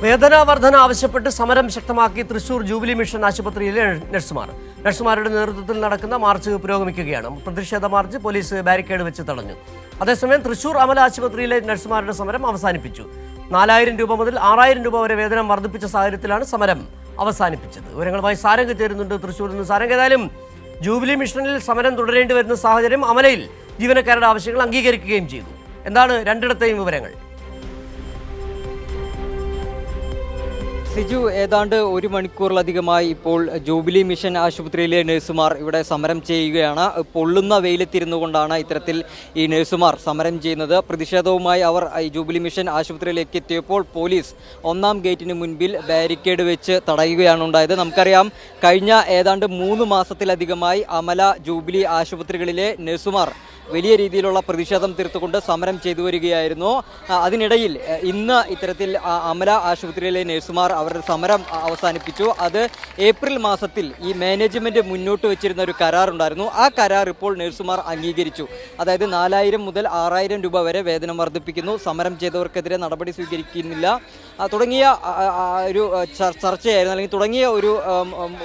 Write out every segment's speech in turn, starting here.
വേതന വർധന ആവശ്യപ്പെട്ട് സമരം ശക്തമാക്കി തൃശൂർ ജൂബിലി മിഷൻ ആശുപത്രിയിലെ നഴ്സുമാരുടെ നേതൃത്വത്തിൽ നടക്കുന്ന മാർച്ച് പുരോഗമിക്കുകയാണ്. പ്രതിഷേധ മാർച്ച് പോലീസ് ബാരിക്കേഡ് വെച്ച് തടഞ്ഞു. അതേസമയം തൃശൂർ അമല ആശുപത്രിയിലെ നഴ്സുമാരുടെ സമരം അവസാനിപ്പിച്ചു. 4000 രൂപ മുതൽ 6000 രൂപ വരെ വേതനം വർദ്ധിപ്പിച്ച സാഹചര്യത്തിലാണ് സമരം അവസാനിപ്പിച്ചത്. വിവരങ്ങളുമായി സാരംഗ് ചേരുന്നുണ്ട് തൃശൂരിൽ നിന്ന്. സാരംഗ്, ഏതായാലും ജൂബിലി മിഷനിൽ സമരം തുടരേണ്ടി വരുന്ന സാഹചര്യം, അമലയിൽ ജീവനക്കാരുടെ ആവശ്യങ്ങൾ അംഗീകരിക്കുകയും ചെയ്തു. എന്താണ് രണ്ടിടത്തെയും വിവരങ്ങൾ? സിജു, ഏതാണ്ട് 1 മണിക്കൂറിലധികമായി ഇപ്പോൾ ജൂബിലി മിഷൻ ആശുപത്രിയിലെ നഴ്സുമാർ ഇവിടെ സമരം ചെയ്യുകയാണ്. പൊള്ളുന്ന വെയിലെത്തിരുന്നു കൊണ്ടാണ് ഇത്തരത്തിൽ ഈ നഴ്സുമാർ സമരം ചെയ്യുന്നത്. പ്രതിഷേധവുമായി അവർ ജൂബിലി മിഷൻ ആശുപത്രിയിലേക്ക് എത്തിയപ്പോൾ പോലീസ് 1-ാം ഗേറ്റിന് മുൻപിൽ ബാരിക്കേഡ് വെച്ച് തടയുകയാണ് ഉണ്ടായത്. നമുക്കറിയാം, കഴിഞ്ഞ ഏതാണ്ട് 3 മാസത്തിലധികമായി അമല ജൂബിലി ആശുപത്രികളിലെ നഴ്സുമാർ വലിയ രീതിയിലുള്ള പ്രതിഷേധം തീർത്തുകൊണ്ട് സമരം ചെയ്തു വരികയായിരുന്നു. അതിനിടയിൽ ഇന്ന് ഇത്തരത്തിൽ അമല ആശുപത്രിയിലെ നഴ്സുമാർ അവരുടെ സമരം അവസാനിപ്പിച്ചു. അത് ഏപ്രിൽ മാസത്തിൽ ഈ മാനേജ്മെൻറ്റ് മുന്നോട്ട് വെച്ചിരുന്ന ഒരു കരാറുണ്ടായിരുന്നു. ആ കരാർ ഇപ്പോൾ നഴ്സുമാർ അംഗീകരിച്ചു. അതായത് 4000 മുതൽ 6000 രൂപ വരെ വേതനം വർദ്ധിപ്പിക്കുന്നു, സമരം ചെയ്തവർക്കെതിരെ നടപടി സ്വീകരിക്കുന്നില്ല തുടങ്ങിയ ഒരു ചർച്ചയായിരുന്നു, അല്ലെങ്കിൽ തുടങ്ങിയ ഒരു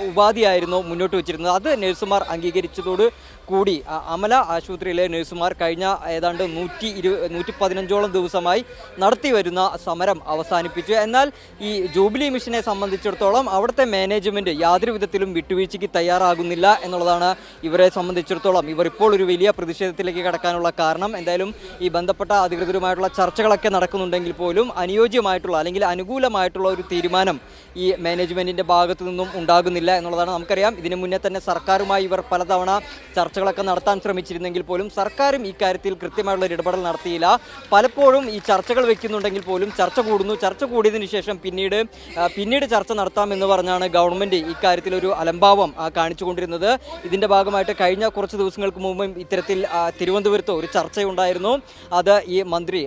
ഉപാധിയായിരുന്നു മുന്നോട്ട് വെച്ചിരുന്നത്. അത് നഴ്സുമാർ അംഗീകരിച്ചതോട് കൂടി അമല ആശുപത്രിയിലെ നഴ്സുമാർ കഴിഞ്ഞ ഏതാണ്ട് 115ഓളം ദിവസമായി നടത്തി വരുന്ന സമരം അവസാനിപ്പിച്ചു. എന്നാൽ ഈ ജൂബിലി മിഷനെ സംബന്ധിച്ചിടത്തോളം അവിടുത്തെ മാനേജ്മെൻറ്റ് യാതൊരു വിധത്തിലും വിട്ടുവീഴ്ചയ്ക്ക് തയ്യാറാകുന്നില്ല എന്നുള്ളതാണ് ഇവരെ സംബന്ധിച്ചിടത്തോളം. ഇവർ ഇപ്പോൾ ഒരു വലിയ പ്രതിഷേധത്തിലേക്ക് കടക്കാനുള്ള കാരണം. എന്തായാലും ഈ ബന്ധപ്പെട്ട അധികൃതരുമായിട്ടുള്ള ചർച്ചകളൊക്കെ നടക്കുന്നുണ്ടെങ്കിൽ പോലും അനുയോജ്യമായിട്ടുള്ള അല്ലെങ്കിൽ അനുകൂലമായിട്ടുള്ള ഒരു തീരുമാനം ഈ മാനേജ്മെൻറ്റിൻ്റെ ഭാഗത്തു നിന്നും ഉണ്ടാകുന്നില്ല എന്നുള്ളതാണ്. നമുക്കറിയാം, ഇതിനു മുന്നേ തന്നെ സർക്കാരുമായി ഇവർ പലതവണ ചർച്ചകളൊക്കെ നടത്താൻ ശ്രമിച്ചിരുന്നെങ്കിൽ പോലും സർക്കാരും ഈ കാര്യത്തിൽ കൃത്യമായുള്ള ഒരു ഇടപെടൽ നടത്തിയില്ല. പലപ്പോഴും ഈ ചർച്ചകൾ വെക്കുന്നുണ്ടെങ്കിൽ പോലും ചർച്ച കൂടുന്നു, ചർച്ച കൂടിയതിനു ശേഷം പിന്നീട് ചർച്ച നടത്താമെന്ന് പറഞ്ഞാണ് ഗവൺമെൻറ് ഇക്കാര്യത്തിൽ ഒരു അലംഭാവം കാണിച്ചുകൊണ്ടിരുന്നത്. ഇതിൻ്റെ ഭാഗമായിട്ട് കഴിഞ്ഞ കുറച്ച് ദിവസങ്ങൾക്ക് മുമ്പും ഇത്തരത്തിൽ തിരുവനന്തപുരത്ത് ഒരു ചർച്ചയുണ്ടായിരുന്നു. അത് ഈ മന്ത്രി,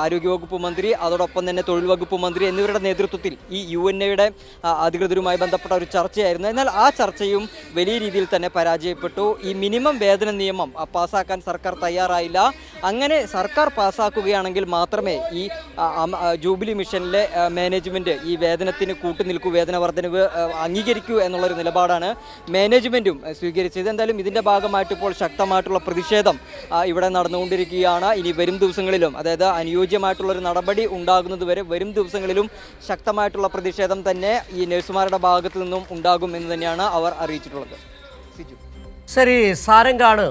ആരോഗ്യവകുപ്പ് മന്ത്രി, അതോടൊപ്പം തന്നെ തൊഴിൽ വകുപ്പ് മന്ത്രി എന്നിവരുടെ നേതൃത്വത്തിൽ ഈ UNAയുടെ അധികൃതരുമായി ബന്ധപ്പെട്ട ഒരു ചർച്ചയായിരുന്നു. എന്നാൽ ആ ചർച്ചയും വലിയ രീതിയിൽ തന്നെ പരാജയപ്പെട്ടു. ഈ മിനിമം വേതന നിയമം പാസ്സാക്കാൻ സർക്കാർ തയ്യാറായില്ല. അങ്ങനെ സർക്കാർ പാസ്സാക്കുകയാണെങ്കിൽ മാത്രമേ ഈ ജൂബിലി മിഷനിലെ മാനേജ്മെൻറ്റ് ഈ വേതനത്തിന് കൂട്ടുനിൽക്കൂ, വേതന വർധനവ് അംഗീകരിക്കൂ എന്നുള്ളൊരു നിലപാടാണ് മാനേജ്മെൻറ്റും സ്വീകരിച്ചത്. എന്തായാലും ഇതിൻ്റെ ഭാഗമായിട്ട് ഇപ്പോൾ ശക്തമായിട്ടുള്ള പ്രതിഷേധം ഇവിടെ നടന്നുകൊണ്ടിരിക്കുകയാണ്. ഇനി വരും ദിവസങ്ങളിലും, അതായത് അനുയോജ്യമായിട്ടുള്ളൊരു നടപടി ഉണ്ടാകുന്നതുവരെ വരും ദിവസങ്ങളിലും ശക്തമായിട്ടുള്ള പ്രതിഷേധം തന്നെ ഈ നഴ്സുമാരുടെ ഭാഗത്തു നിന്നും ഉണ്ടാകും എന്ന് തന്നെയാണ് അവർ അറിയിച്ചിട്ടുള്ളത്. ശരി, സാരംഗാണ്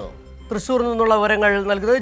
തൃശ്ശൂരിൽ നിന്നുള്ള വിവരങ്ങൾ നൽകുന്നത്.